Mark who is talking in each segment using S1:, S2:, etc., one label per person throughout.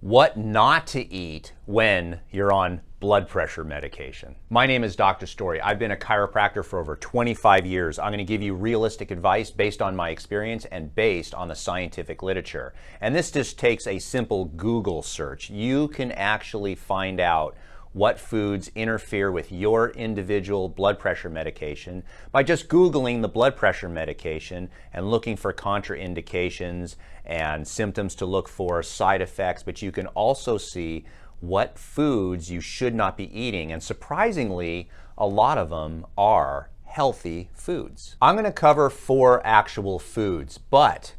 S1: What not to eat when you're on blood pressure medication. My name is Dr. Story. I've been a chiropractor for over 25 years. I'm going to give you realistic advice based on my experience and based on the scientific literature. And this just takes a simple Google search. You can actually find out what foods interfere with your individual blood pressure medication by just Googling the blood pressure medication and looking for contraindications and symptoms to look for, side effects, but you can also see what foods you should not be eating. And surprisingly, a lot of them are healthy foods. I'm going to cover 4 actual foods, but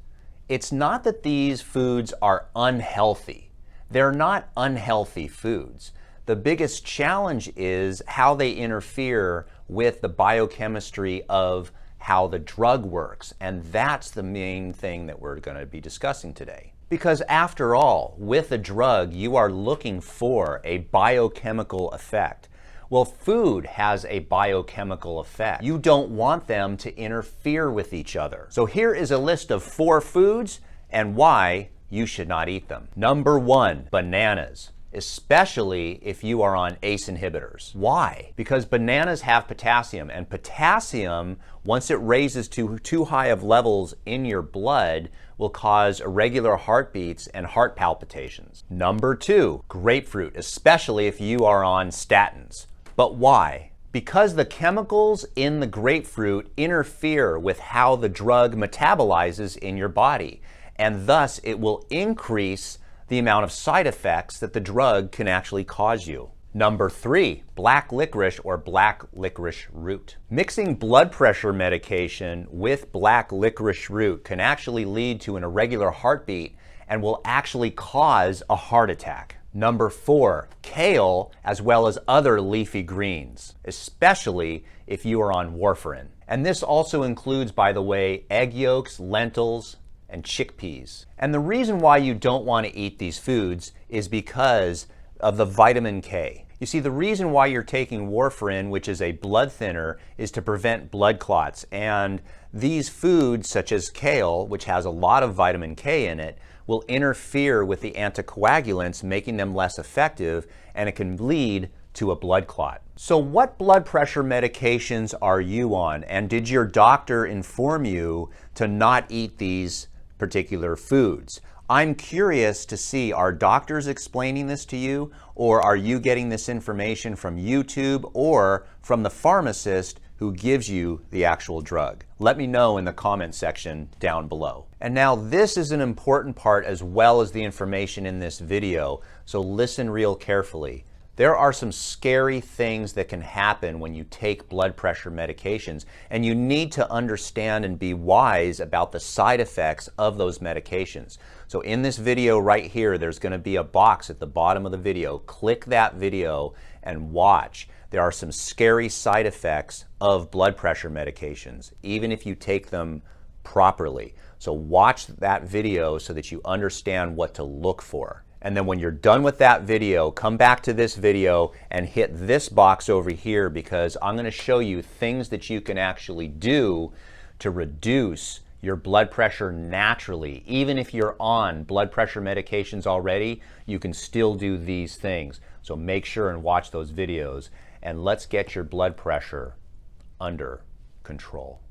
S1: it's not that these foods are unhealthy. They're not unhealthy foods. The biggest challenge is how they interfere with the biochemistry of how the drug works. And that's the main thing that we're going to be discussing today. Because after all, with a drug, you are looking for a biochemical effect. Well, food has a biochemical effect. You don't want them to interfere with each other. So here is a list of 4 foods and why you should not eat them. Number 1, bananas. Especially if you are on ACE inhibitors. Why? Because bananas have potassium, and potassium, once it raises to too high of levels in your blood, will cause irregular heartbeats and heart palpitations. Number 2, grapefruit, especially if you are on statins. But why? Because the chemicals in the grapefruit interfere with how the drug metabolizes in your body, and thus it will increase the amount of side effects that the drug can actually cause you. Number 3, black licorice or black licorice root. Mixing blood pressure medication with black licorice root can actually lead to an irregular heartbeat and will actually cause a heart attack. Number 4, kale as well as other leafy greens, especially if you are on warfarin. And this also includes, by the way, egg yolks, lentils, and chickpeas. And the reason why you don't want to eat these foods is because of the vitamin K. You see, the reason why you're taking warfarin, which is a blood thinner, is to prevent blood clots. And these foods, such as kale, which has a lot of vitamin K in it, will interfere with the anticoagulants, making them less effective, and it can lead to a blood clot. So what blood pressure medications are you on? And did your doctor inform you to not eat these particular foods? I'm curious to see, are doctors explaining this to you, or are you getting this information from YouTube or from the pharmacist who gives you the actual drug? Let me know in the comment section down below. And now this is an important part as well as the information in this video, so listen real carefully. There are some scary things that can happen when you take blood pressure medications, and you need to understand and be wise about the side effects of those medications. So in this video right here, there's going to be a box at the bottom of the video. Click that video and watch. There are some scary side effects of blood pressure medications, even if you take them properly. So watch that video so that you understand what to look for. And then when you're done with that video, come back to this video and hit this box over here, because I'm going to show you things that you can actually do to reduce your blood pressure naturally. Even if you're on blood pressure medications already, you can still do these things. So make sure and watch those videos, and let's get your blood pressure under control.